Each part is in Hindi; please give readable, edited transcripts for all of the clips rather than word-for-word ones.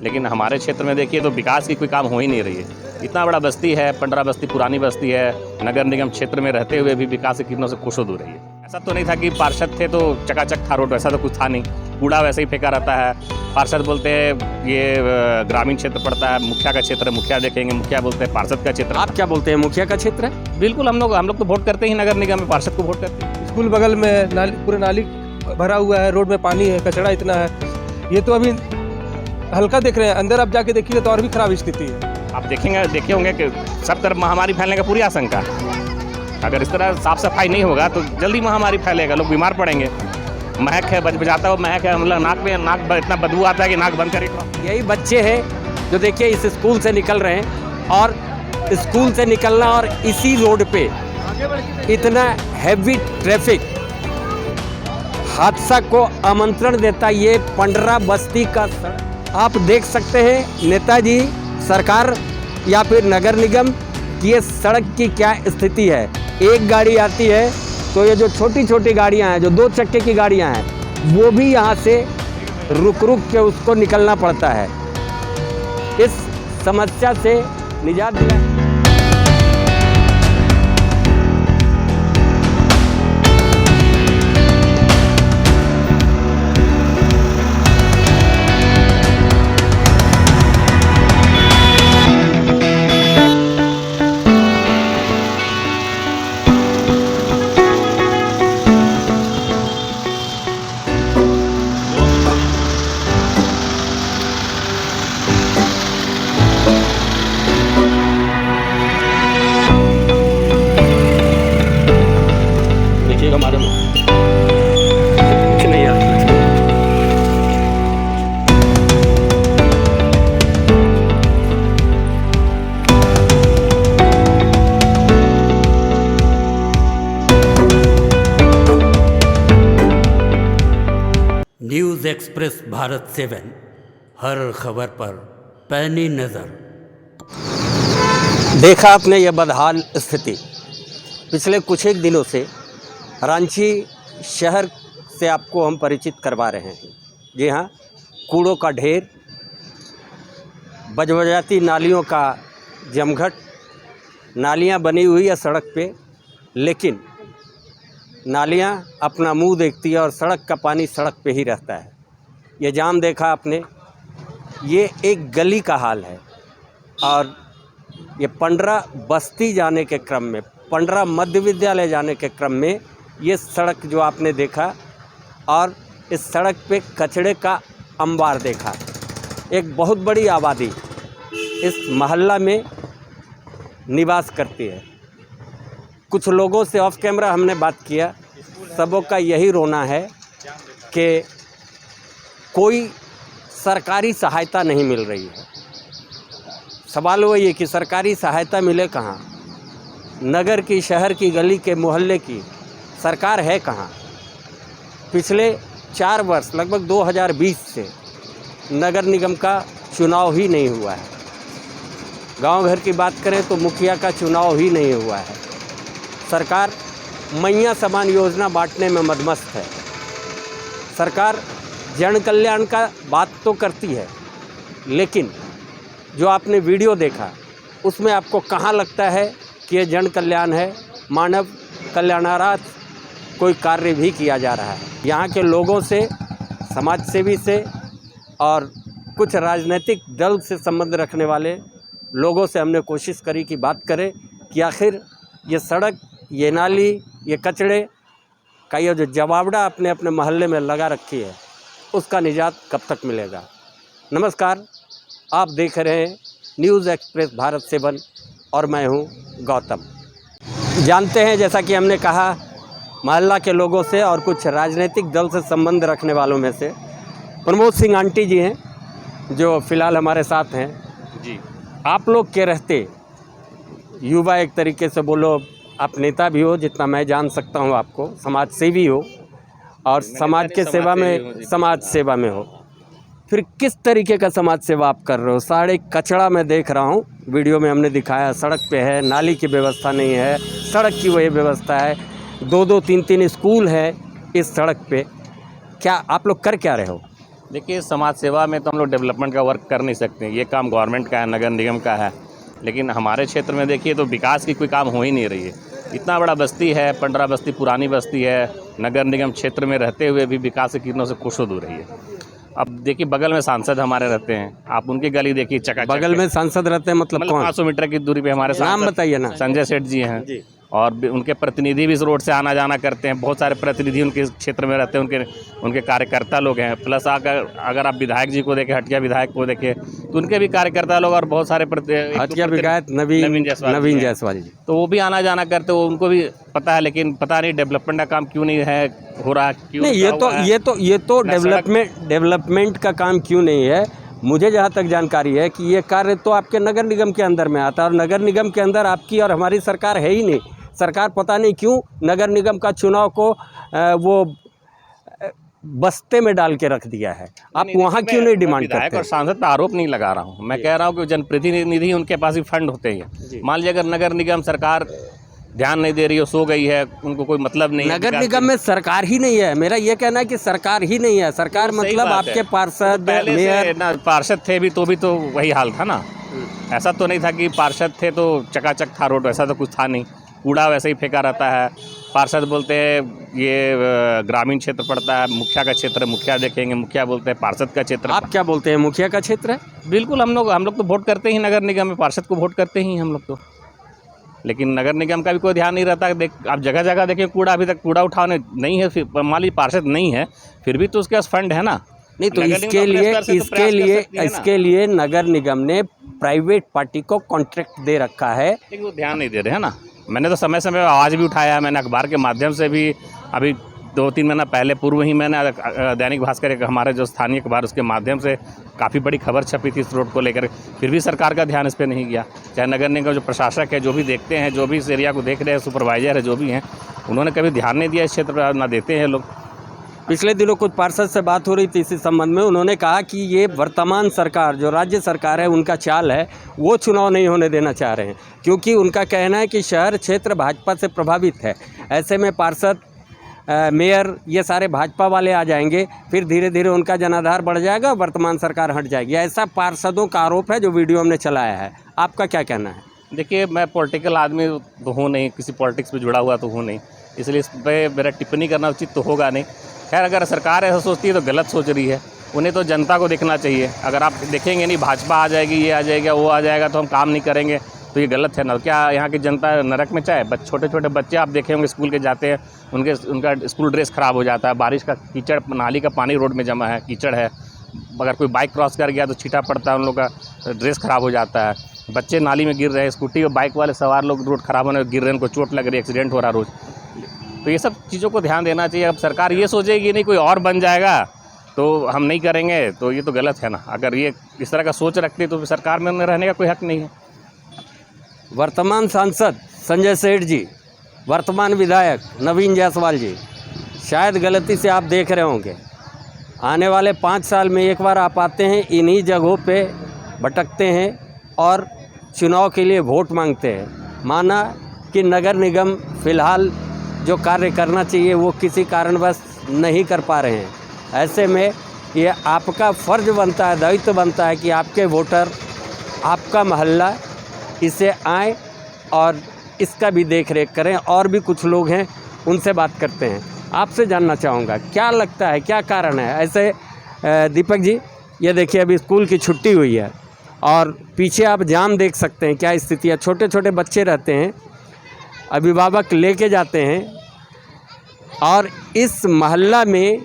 लेकिन हमारे क्षेत्र में देखिए तो विकास की कोई काम हो ही नहीं रही है। इतना बड़ा बस्ती है, पंडरा बस्ती पुरानी बस्ती है, नगर निगम क्षेत्र में रहते हुए भी विकास के किरणों से कोसों दूर रही है। ऐसा तो नहीं था कि पार्षद थे तो चकाचक था रोड, वैसा तो कुछ था नहीं, कूड़ा वैसे ही फेंका रहता है। पार्षद बोलते हैं ये ग्रामीण क्षेत्र पड़ता है, मुखिया का क्षेत्र है, मुखिया देखेंगे, मुखिया बोलते हैं पार्षद का क्षेत्र। आप क्या बोलते हैं, मुखिया का क्षेत्र है? बिल्कुल, हम लोग तो वोट करते ही नगर निगम में, पार्षद को वोट करते हैं। स्कूल बगल में नाली, पूरे नाली भरा हुआ है, रोड में पानी है, कचरा इतना है। ये तो अभी हल्का देख रहे हैं, अंदर आप जाके देखिए तो और भी खराब स्थिति है। आप देखे होंगे कि सब तरफ महामारी फैलने का पूरी आशंका है। अगर इस तरह साफ सफाई नहीं होगा तो जल्दी महामारी फैलेगा, लोग बीमार पड़ेंगे। महक है, बजाता हुआ महक है, मतलब नाक इतना बदबू आता है कि नाक बंद करेगा। यही बच्चे हैं जो देखिए इस स्कूल से निकल रहे हैं, और स्कूल से निकलना और इसी रोड पे इतना हैवी ट्रैफिक हादसा को आमंत्रण देता ये पंडरा बस्ती का सड़क। आप देख सकते हैं नेताजी सरकार या फिर नगर निगम की ये सड़क की क्या स्थिति है। एक गाड़ी आती है तो ये जो छोटी छोटी गाड़ियां हैं, जो 2 चक्के की गाड़ियां हैं, वो भी यहाँ से रुक के उसको निकलना पड़ता है। इस समस्या से निजात दिलाए। हमारे में नहीं यार, न्यूज़ एक्सप्रेस भारत 7, हर खबर पर पैनी नज़र। देखा आपने ये बदहाल स्थिति। पिछले कुछ एक दिनों से रांची शहर से आपको हम परिचित करवा रहे हैं। जी हाँ, कूड़ों का ढेर, बजबजाती नालियों का जमघट, नालियाँ बनी हुई है सड़क पे, लेकिन नालियाँ अपना मुंह देखती है और सड़क का पानी सड़क पे ही रहता है। ये जाम देखा आपने, ये एक गली का हाल है। और ये पंडरा बस्ती जाने के क्रम में, पंडरा मध्य विद्यालय जाने के क्रम में ये सड़क जो आपने देखा, और इस सड़क पे कचरे का अंबार देखा। एक बहुत बड़ी आबादी इस मोहल्ला में निवास करती है। कुछ लोगों से ऑफ कैमरा हमने बात किया, सबों का यही रोना है कि कोई सरकारी सहायता नहीं मिल रही है। सवाल वही है कि सरकारी सहायता मिले कहाँ? नगर की, शहर की, गली के, मोहल्ले की सरकार है कहाँ? पिछले 4 वर्ष, लगभग 2020 से नगर निगम का चुनाव ही नहीं हुआ है। गांव घर की बात करें तो मुखिया का चुनाव ही नहीं हुआ है। सरकार मैया समान योजना बांटने में मदमस्त है। सरकार जन कल्याण का बात तो करती है, लेकिन जो आपने वीडियो देखा उसमें आपको कहाँ लगता है कि ये जन कल्याण है? मानव कल्याणार्थ कोई कार्य भी किया जा रहा है। यहाँ के लोगों से, समाज सेवी से और कुछ राजनीतिक दल से संबंध रखने वाले लोगों से हमने कोशिश करी कि बात करें कि आखिर ये सड़क, ये नाली, ये कचरे का ये जो जवाबड़ा अपने अपने मोहल्ले में लगा रखी है, उसका निजात कब तक मिलेगा। नमस्कार, आप देख रहे हैं न्यूज़ एक्सप्रेस भारत 7 और मैं हूं गौतम। जानते हैं, जैसा कि हमने कहा, मोहल्ला के लोगों से और कुछ राजनीतिक दल से संबंध रखने वालों में से प्रमोद सिंह आंटी जी हैं जो फ़िलहाल हमारे साथ हैं। जी, आप लोग के रहते युवा, एक तरीके से बोलो, आप नेता भी हो जितना मैं जान सकता हूं, आपको समाज सेवी हो और समाज के सेवा में, समाज सेवा में हो, फिर किस तरीके का समाज सेवा आप कर रहे हो? सारे कचरा मैं देख रहा हूँ, वीडियो में हमने दिखाया, सड़क पे है, नाली की व्यवस्था नहीं है, सड़क की वही व्यवस्था है, 2-2, 3-3 स्कूल है इस सड़क पे। क्या आप लोग कर क्या रहे हो? देखिए, समाज सेवा में तो हम लोग डेवलपमेंट का वर्क कर नहीं सकते, ये काम गवर्नमेंट का है, नगर निगम का है। लेकिन हमारे क्षेत्र में देखिए तो विकास की कोई काम हो ही नहीं रही है। इतना बड़ा बस्ती है, पंडरा बस्ती पुरानी बस्ती है, नगर निगम क्षेत्र में रहते हुए भी विकास की किरणों से कुछ हो दूर रही है। अब देखिए, बगल में सांसद हमारे रहते हैं, आप उनकी गली देखिए, चकाचक बगल में सांसद रहते हैं मतलब कौन? 500 मीटर की दूरी पे हमारे नाम सांसद बताइए ना। संजय सेठ जी हैं और उनके प्रतिनिधि भी इस रोड से आना जाना करते हैं। बहुत सारे प्रतिनिधि उनके क्षेत्र में रहते हैं, उनके कार्यकर्ता लोग हैं। प्लस अगर आप विधायक जी को देखें, हटिया विधायक को देखें, तो उनके भी कार्यकर्ता लोग और बहुत सारे हटिया विधायक नवीन जायसवाल जी, तो वो भी आना जाना करते हैं, उनको भी पता है। लेकिन पता नहीं डेवलपमेंट का काम क्यों नहीं है हो रहा, क्यों नहीं। ये तो डेवलपमेंट का काम क्यों नहीं है? मुझे जहाँ तक जानकारी है कि ये कार्य तो आपके नगर निगम के अंदर में आता है, और नगर निगम के अंदर आपकी और हमारी सरकार है ही नहीं। सरकार पता नहीं क्यों नगर निगम का चुनाव को वो बस्ते में डाल के रख दिया है। आप वहाँ क्यों नहीं डिमांड करते? और सांसद पर आरोप नहीं लगा रहा हूँ, मैं कह रहा हूँ कि जनप्रतिनिधि उनके पास भी फंड होते हैं। मान लीजिए अगर नगर निगम सरकार ध्यान नहीं दे रही हो, सो गई है, उनको कोई मतलब नहीं है। नगर निगम में सरकार ही नहीं है, मेरा ये कहना है कि सरकार ही नहीं है। सरकार मतलब आपके पार्षद, मेयर, पार्षद थे भी तो वही हाल था ना। ऐसा तो नहीं था कि पार्षद थे तो चकाचक था रोड, ऐसा तो कुछ था नहीं। कूड़ा वैसे ही फेंका रहता है। पार्षद बोलते हैं ये ग्रामीण क्षेत्र पड़ता है, मुखिया का क्षेत्र है, मुखिया देखेंगे, मुखिया बोलते हैं पार्षद का क्षेत्र। आप क्या बोलते हैं, मुखिया का क्षेत्र है? बिल्कुल, हम लोग तो वोट करते ही नगर निगम में, पार्षद को वोट करते ही हम लोग तो। लेकिन नगर निगम का भी कोई ध्यान नहीं रहता। आप जगह जगह देखें कूड़ा, अभी तक कूड़ा उठाने नहीं है। फिर मान लीजिए पार्षद नहीं है, फिर भी तो उसके पास फंड है ना। नहीं तो इसके लिए नगर निगम ने प्राइवेट पार्टी को कॉन्ट्रैक्ट दे रखा है। लेकिन वो ध्यान नहीं दे रहे हैं ना। मैंने तो समय समय आवाज़ भी उठाया है, मैंने अखबार के माध्यम से भी, अभी 2-3 महीना पहले पूर्व ही मैंने दैनिक भास्कर एक हमारे जो स्थानीय अखबार, उसके माध्यम से काफ़ी बड़ी खबर छपी थी इस रोड को लेकर। फिर भी सरकार का ध्यान इस पर नहीं गया। चाहे नगर निगम जो प्रशासक है, जो भी देखते हैं, जो भी इस एरिया को देख रहे हैं, सुपरवाइजर है, जो भी हैं, उन्होंने कभी ध्यान नहीं दिया इस क्षेत्र पर, ना देते हैं लोग। पिछले दिनों कुछ पार्षद से बात हो रही थी इसी संबंध में। उन्होंने कहा कि ये वर्तमान सरकार, जो राज्य सरकार है, उनका चाल है, वो चुनाव नहीं होने देना चाह रहे हैं, क्योंकि उनका कहना है कि शहर क्षेत्र भाजपा से प्रभावित है। ऐसे में पार्षद, मेयर, ये सारे भाजपा वाले आ जाएंगे, फिर धीरे धीरे उनका जनाधार बढ़ जाएगा, वर्तमान सरकार हट जाएगी। ऐसा पार्षदों का आरोप है जो वीडियो हमने चलाया है। आपका क्या कहना है? देखिए, मैं पॉलिटिकल आदमी तो हूँ नहीं, किसी पॉलिटिक्स में जुड़ा हुआ तो हूँ नहीं, इसलिए इस पर मेरा टिप्पणी करना उचित तो होगा नहीं। खैर, अगर सरकार ऐसा सोचती है तो गलत सोच रही है। उन्हें तो जनता को देखना चाहिए। अगर आप देखेंगे नहीं भाजपा आ जाएगी, ये आ जाएगा, वो आ जाएगा, तो हम काम नहीं करेंगे, तो ये गलत है ना। क्या यहाँ की जनता नरक में चाहे? छोटे छोटे बच्चे आप देखे होंगे स्कूल के जाते हैं, उनका स्कूल ड्रेस ख़राब हो जाता है। बारिश का कीचड़, नाली का पानी रोड में जमा है, कीचड़ है। अगर कोई बाइक क्रॉस कर गया तो छींटा पड़ता है, उन लोग का ड्रेस ख़राब हो जाता है। बच्चे नाली में गिर रहे हैं, स्कूटी और बाइक वाले सवार लोग रोड ख़राब होने गिर रहे हैं, उनको चोट लग रही है, एक्सीडेंट हो रहा है रोज़। तो ये सब चीज़ों को ध्यान देना चाहिए। अब सरकार ये सोचेगी नहीं कोई और बन जाएगा तो हम नहीं करेंगे, तो ये तो गलत है ना। अगर ये इस तरह का सोच रखती तो सरकार में रहने का कोई हक नहीं है। वर्तमान सांसद संजय सेठ जी, वर्तमान विधायक नवीन जायसवाल जी, शायद गलती से आप देख रहे होंगे, आने वाले 5 साल में एक बार आप आते हैं, इन्हीं जगहों पे भटकते हैं और चुनाव के लिए वोट मांगते हैं। माना कि नगर निगम फ़िलहाल जो कार्य करना चाहिए वो किसी कारणवश नहीं कर पा रहे हैं। ऐसे में ये आपका फ़र्ज़ बनता है, दायित्व बनता है कि आपके वोटर, आपका मोहल्ला इसे आए और इसका भी देख रेख करें। और भी कुछ लोग हैं, उनसे बात करते हैं। आपसे जानना चाहूँगा, क्या लगता है, क्या कारण है ऐसे? दीपक जी, ये देखिए अभी स्कूल की छुट्टी हुई है और पीछे आप जाम देख सकते हैं, क्या स्थिति है। छोटे छोटे बच्चे रहते हैं, अभिभावक लेके जाते हैं, और इस मोहल्ला में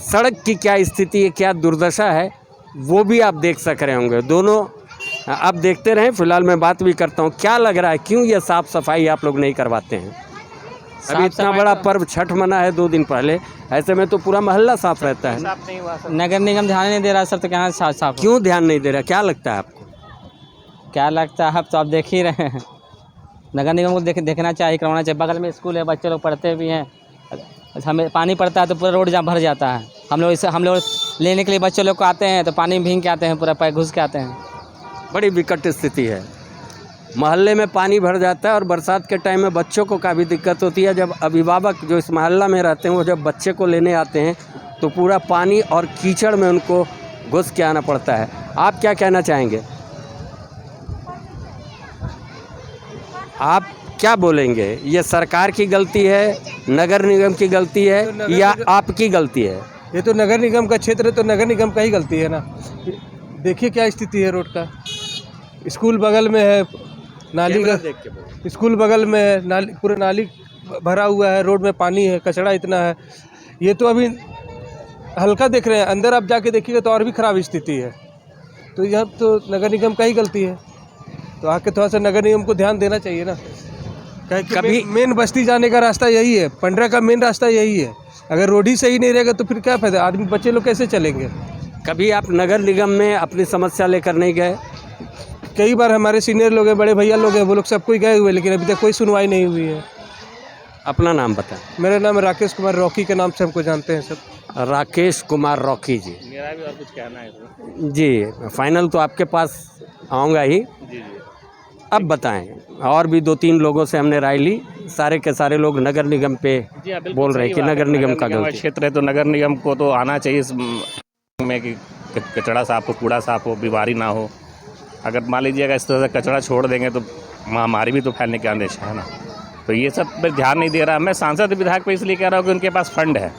सड़क की क्या स्थिति है, क्या दुर्दशा है, वो भी आप देख सक रहे होंगे। दोनों आप देखते रहें, फिलहाल मैं बात भी करता हूँ। क्या लग रहा है, क्यों ये साफ़ सफाई आप लोग नहीं करवाते हैं? अभी इतना बड़ा पर्व छठ मना है 2 दिन पहले, ऐसे में तो पूरा मोहल्ला साफ रहता है। नगर निगम ध्यान नहीं दे रहा सर, तो कहाँ साफ? क्यों ध्यान नहीं दे रहा, क्या लगता है आपको? क्या लगता है, अब तो आप देख ही रहे हैं। नगर निगम को देखना चाहिए, करवाना चाहिए। बगल में स्कूल है, बच्चे लोग पढ़ते भी हैं। हमें पानी पड़ता है तो पूरा रोड जहाँ भर जाता है। हम लोग लेने के लिए बच्चे लोग को आते हैं तो पानी में भीग के आते हैं, पूरा पैर घुस के आते हैं। बड़ी विकट स्थिति है, मोहल्ले में पानी भर जाता है और बरसात के टाइम में बच्चों को काफ़ी दिक्कत होती है। जब अभिभावक जो इस मोहल्ला में रहते हैं वो जब बच्चे को लेने आते हैं तो पूरा पानी और कीचड़ में उनको घुस के आना पड़ता है। आप क्या कहना चाहेंगे? आप क्या बोलेंगे? ये सरकार की गलती है, नगर निगम की गलती है या आपकी गलती है? ये तो नगर निगम का क्षेत्र है, तो नगर निगम का ही गलती है ना। देखिए क्या स्थिति है रोड का। स्कूल बगल में है, नाली का स्कूल बगल में है, नाली पूरा नाली भरा हुआ है, रोड में पानी है, कचरा इतना है। ये तो अभी हल्का देख रहे हैं, अंदर आप जाके देखिएगा तो और भी ख़राब स्थिति है। तो यह तो नगर निगम का ही गलती है। तो आके थोड़ा सा नगर निगम को ध्यान देना चाहिए ना। कभी मेन बस्ती जाने का रास्ता यही है, 15 का मेन रास्ता यही है। अगर रोड ही सही नहीं रहेगा तो फिर क्या फायदा, आदमी बच्चे लोग कैसे चलेंगे। कभी आप नगर निगम में अपनी समस्या लेकर नहीं गए? कई बार हमारे सीनियर लोग हैं, बड़े भैया लोग हैं, वो लोग सब कोई गए हुए, लेकिन अभी तक कोई सुनवाई नहीं हुई है। अपना नाम बताएं। मेरा नाम राकेश कुमार रॉकी के नाम से हमको जानते हैं सब। राकेश कुमार रॉकी जी। मेरा भी और कुछ कहना है जी, फाइनल तो आपके पास आऊँगा ही। जी। अब बताएं, और भी 2-3 लोगों से हमने राय ली, सारे के सारे लोग नगर निगम पे बोल रहे हैं कि नगर निगम का गलती क्षेत्र है, तो नगर निगम को तो आना चाहिए इस में कि कचरा साफ हो, कूड़ा साफ हो, बीमारी ना हो। अगर मान लीजिएगा इस तरह से कचरा छोड़ देंगे तो महामारी भी तो फैलने के अंदेशा है ना। तो ये सब पर ध्यान नहीं दे रहा। मैं सांसद विधायक पे इसलिए कह रहा हूँ कि उनके पास फंड है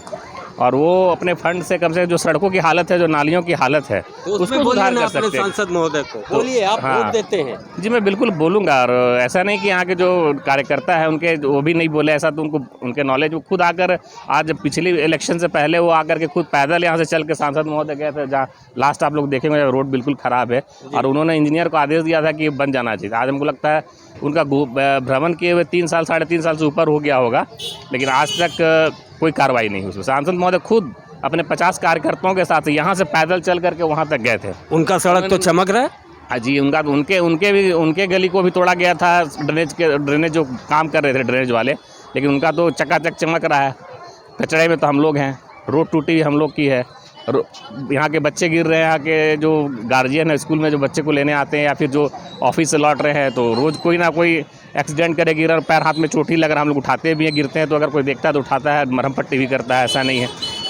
और वो अपने फंड से कम से कम जो सड़कों की हालत है, जो नालियों की हालत है, उसको सुधार कर सकते हैं। सांसद महोदय को बोलिए, आप वोट देते हैं। जी मैं बिल्कुल बोलूँगा। और ऐसा नहीं कि यहाँ के जो कार्यकर्ता है उनके वो भी नहीं बोले, ऐसा तो उनको उनके नॉलेज, वो खुद आकर आज पिछली इलेक्शन से पहले वो आकर के खुद पैदल यहाँ से चल के सांसद महोदय गए थे, जहाँ लास्ट आप लोग देखेंगे रोड बिल्कुल ख़राब है और उन्होंने इंजीनियर को आदेश दिया था कि बन जाना चाहिए। आज हमको लगता है उनका भ्रमण किए हुए 3 साल 3.5 साल से ऊपर हो गया होगा, लेकिन आज तक कोई कार्रवाई नहीं हुई उसमें। सांसद महोदय खुद अपने 50 कार्यकर्ताओं के साथ यहाँ से पैदल चल करके वहाँ तक गए थे। उनका सड़क तो चमक रहा है। जी, उनके गली को भी तोड़ा गया था, ड्रेनेज जो काम कर रहे थे ड्रेनेज वाले, लेकिन उनका तो चकाचक चमक रहा है। कचड़े में तो हम लोग हैं, रोड टूटी हम लोग की है, यहाँ के बच्चे गिर रहे हैं, यहाँ के जो गार्जियन है स्कूल में जो बच्चे को लेने आते हैं या फिर जो ऑफिस से लौट रहे हैं, तो रोज़ कोई ना कोई एक्सीडेंट करे, गिर, पैर हाथ में चोट ही लग रहा है। हम लोग उठाते भी हैं, गिरते हैं तो अगर कोई देखता है तो उठाता है, मरहम पट्टी भी करता है, ऐसा नहीं है।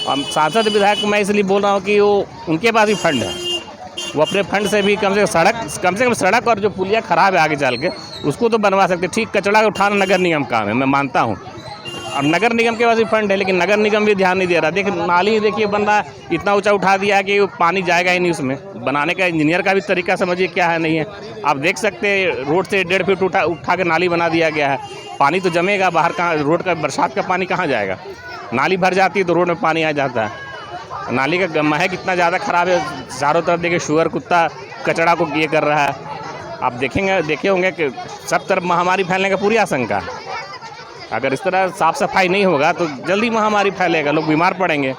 हम सांसद विधायक मैं इसलिए बोल रहा हूँ कि वो उनके पास भी फंड है, वो अपने फंड से भी कम से कम सड़क और जो पुलिया ख़राब है आगे चल के उसको तो बनवा सकते। ठीक, कचरा उठाना नगर निगम काम है, मैं मानता हूँ, और नगर निगम के पास भी फंड है, लेकिन नगर निगम भी ध्यान नहीं दे रहा। देखिए नाली देखिए बन रहा है, इतना ऊंचा उठा दिया है कि पानी जाएगा ही नहीं उसमें। बनाने का इंजीनियर का भी तरीका समझिए क्या है, नहीं है। आप देख सकते हैं रोड से 1.5 फीट उठा के नाली बना दिया गया है। पानी तो जमेगा बाहर, कहाँ रोड का बरसात का पानी कहाँ जाएगा। नाली भर जाती है तो रोड में पानी आ जाता है। नाली का महक इतना ज़्यादा ख़राब है, चारों तरफ देखिए शुअर कुत्ता कचरा को ये कर रहा है। आप देखे होंगे कि सब तरफ महामारी फैलने का पूरी आशंका है। अगर इस तरह साफ़ सफाई नहीं होगा तो जल्दी महामारी फैलेगा, लोग बीमार पड़ेंगे।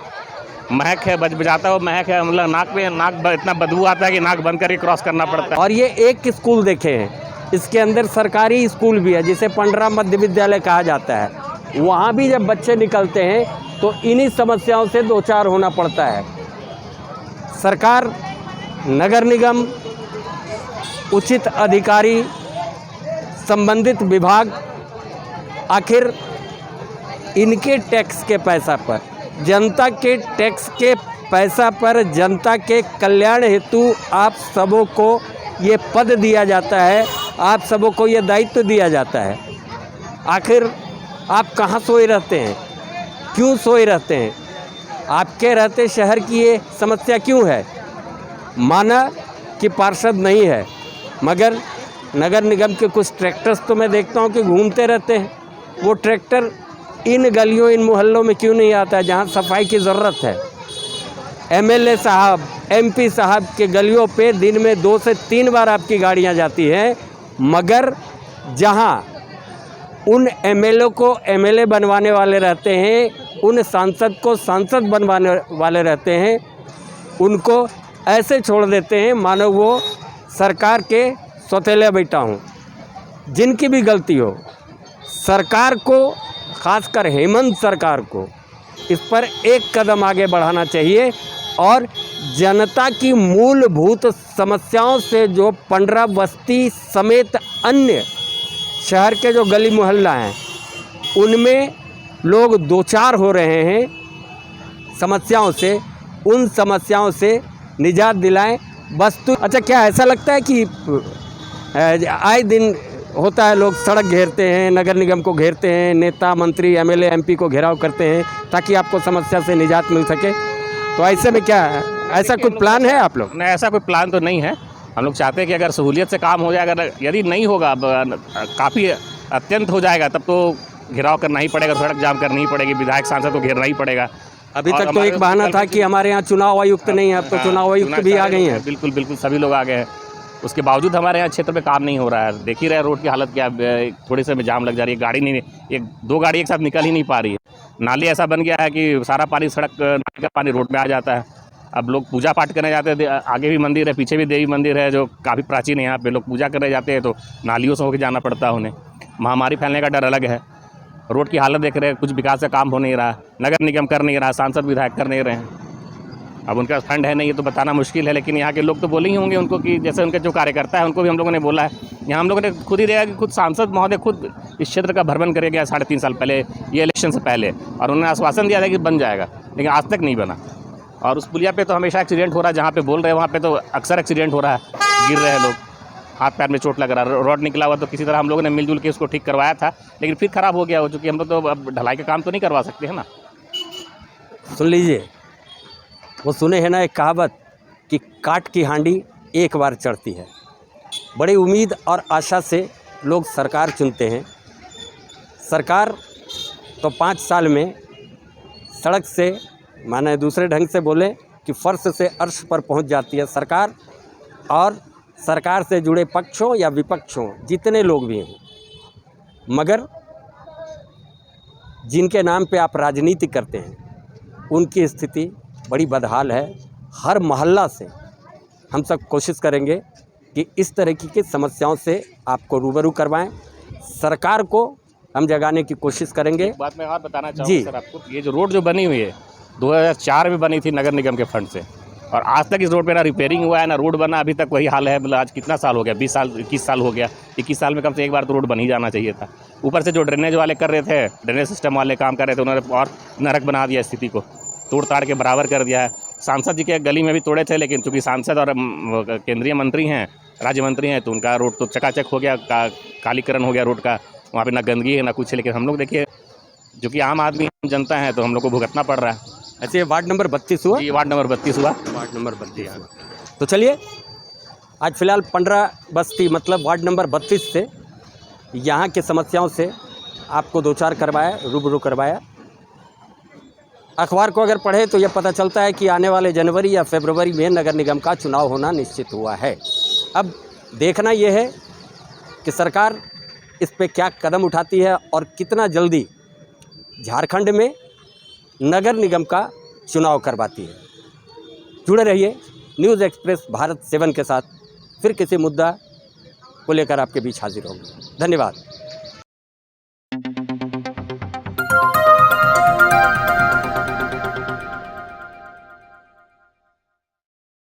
महक है, बजाता हुआ महक है, मतलब नाक इतना बदबू आता है कि नाक बंद करके क्रॉस करना पड़ता है। और ये एक स्कूल देखे हैं, इसके अंदर सरकारी स्कूल भी है जिसे पंडरा मध्य विद्यालय कहा जाता है। वहाँ भी जब बच्चे निकलते हैं तो इन्हीं समस्याओं से दो चार होना पड़ता है। सरकार, नगर निगम, उचित अधिकारी, संबंधित विभाग आखिर इनके टैक्स के पैसा पर, जनता के टैक्स के पैसा पर, जनता के कल्याण हेतु आप सबों को ये पद दिया जाता है, आप सबों को ये दायित्व दिया जाता है। आखिर आप कहाँ सोए रहते हैं, क्यों सोए रहते हैं? आपके रहते शहर की ये समस्या क्यों है? माना कि पार्षद नहीं है, मगर नगर निगम के कुछ ट्रैक्टर्स तो मैं देखता हूँ कि घूमते रहते हैं। वो ट्रैक्टर इन गलियों, इन मोहल्लों में क्यों नहीं आता है जहाँ सफाई की ज़रूरत है? एमएलए साहब, एमपी साहब के गलियों पे दिन में 2 से 3 बार आपकी गाड़ियाँ जाती हैं, मगर जहाँ उन एमएलए को एमएलए बनवाने वाले रहते हैं, उन सांसद को सांसद बनवाने वाले रहते हैं, उनको ऐसे छोड़ देते हैं मानो वो सरकार के सौतेला बेटा हूँ। जिनकी भी गलती हो, सरकार को, खासकर हेमंत सरकार को इस पर एक कदम आगे बढ़ाना चाहिए और जनता की मूलभूत समस्याओं से जो पंडरा बस्ती समेत अन्य शहर के जो गली मोहल्ला हैं उनमें लोग दो चार हो रहे हैं, समस्याओं से, उन समस्याओं से निजात दिलाएं। वस्तु अच्छा, क्या ऐसा लगता है कि आए दिन होता है, लोग सड़क घेरते हैं, नगर निगम को घेरते हैं, नेता मंत्री एमएलए एमपी को घेराव करते हैं ताकि आपको समस्या से निजात मिल सके, तो ऐसे में क्या ऐसा कुछ प्लान है आप लोग? नहीं, ऐसा कोई प्लान तो नहीं है। हम लोग चाहते हैं कि अगर सहूलियत से काम हो जाए, अगर यदि नहीं होगा, काफ़ी अत्यंत हो जाएगा, तब तो घेराव करना ही पड़ेगा, सड़क जाम करनी ही पड़ेगी, विधायक सांसद को घेरना ही पड़ेगा। अभी तक तो एक बहाना था कि हमारे यहाँ चुनाव आयुक्त नहीं है, अब तो चुनाव आयुक्त भी आ गई हैं। बिल्कुल बिल्कुल, सभी लोग आ गए हैं। उसके बावजूद हमारे यहाँ क्षेत्र में काम नहीं हो रहा है। देख ही रहे रोड की हालत क्या है, थोड़े से में जाम लग जा रही है, गाड़ी नहीं, एक दो गाड़ी एक साथ निकल ही नहीं पा रही है। नाली ऐसा बन गया है कि सारा पानी सड़क, नाली का पानी रोड में आ जाता है। अब लोग पूजा पाठ करने जाते हैं, आगे भी मंदिर है, पीछे भी देवी मंदिर है जो काफ़ी प्राचीन है। यहाँ पे लोग पूजा करने जाते हैं तो नालियों से होकर जाना पड़ता है उन्हें। महामारी फैलने का डर अलग है। रोड की हालत देख रहे हैं, कुछ विकास का काम हो नहीं रहा, नगर निगम कर नहीं रहा, सांसद विधायक कर नहीं रहे हैं। अब उनका फंड है नहीं, ये तो बताना मुश्किल है, लेकिन यहाँ के लोग तो बोले ही होंगे उनको कि जैसे उनके जो कार्यकर्ता है उनको भी हम लोगों ने बोला है। यहाँ हम लोगों ने खुद ही देखा कि खुद सांसद महोदय खुद इस क्षेत्र का भ्रमण करके गया 3.5 साल पहले, ये इलेक्शन से पहले, और उन्होंने आश्वासन दिया था कि बन जाएगा, लेकिन आज तक नहीं बना। और उस पुलिया पे तो हमेशा एक्सीडेंट हो रहा है, जहाँ पे बोल रहे हैं वहाँ पे तो अक्सर एक्सीडेंट हो रहा है, गिर रहे हैं लोग, हाथ पैर में चोट लग रहा है। रॉड निकला हुआ तो किसी तरह हम लोगों ने मिलजुल के उसको ठीक करवाया था, लेकिन फिर ख़राब हो गया हो, चूँकि हम लोग तो अब ढलाई का काम तो नहीं करवा सकते हैं ना। सुन लीजिए, वो सुने हैं ना एक कहावत कि काट की हांडी एक बार चढ़ती है। बड़ी उम्मीद और आशा से लोग सरकार चुनते हैं। सरकार तो 5 साल में सड़क से, माने दूसरे ढंग से बोले कि फर्श से अर्श पर पहुंच जाती है सरकार, और सरकार से जुड़े पक्षों या विपक्षों जितने लोग भी हैं, मगर जिनके नाम पे आप राजनीति करते हैं उनकी स्थिति बड़ी बदहाल है। हर मोहल्ला से हम सब कोशिश करेंगे कि इस तरह की समस्याओं से आपको रूबरू करवाएं। सरकार को हम जगाने की कोशिश करेंगे। एक बात मैं और बताना चाहूँगा सर आपको, ये जो रोड जो बनी हुई है 2004 में बनी थी नगर निगम के फंड से, और आज तक इस रोड पे ना रिपेयरिंग हुआ है ना रोड बना, अभी तक वही हाल है। मतलब आज कितना साल हो गया, 20 साल 21 साल हो गया। 21 साल में कम से एक बार तो रोड बन ही जाना चाहिए था। ऊपर से जो ड्रेनेज वाले कर रहे थे, ड्रेनेज सिस्टम वाले काम कर रहे थे, उन्होंने और नरक बना दिया, स्थिति को तोड़ ताड़ के बराबर कर दिया है। सांसद जी के गली में भी तोड़े थे, लेकिन चूँकि सांसद और केंद्रीय मंत्री हैं, राज्य मंत्री हैं, तो उनका रोड तो चकाचक हो गया, कालीकरण हो गया रोड का। वहाँ पे ना गंदगी है ना कुछ है, लेकिन हम लोग देखिए जो कि आम आदमी जनता है तो हम लोग को भुगतना पड़ रहा है। ऐसे वार्ड नंबर 32 हुआ? जी, वार्ड नंबर 32 हुआ। वार्ड नंबर 32 हुआ। तो चलिए, आज फ़िलहाल 15 बस्ती मतलब वार्ड नंबर 32 से यहाँ के समस्याओं से आपको दो चार करवाया, रूबरू करवाया। अखबार को अगर पढ़े तो यह पता चलता है कि आने वाले जनवरी या फरवरी में नगर निगम का चुनाव होना निश्चित हुआ है। अब देखना यह है कि सरकार इस पे क्या कदम उठाती है और कितना जल्दी झारखंड में नगर निगम का चुनाव करवाती है। जुड़े रहिए न्यूज़ एक्सप्रेस भारत 7 के साथ, फिर किसी मुद्दा को लेकर आपके बीच हाजिर होंगे। धन्यवाद।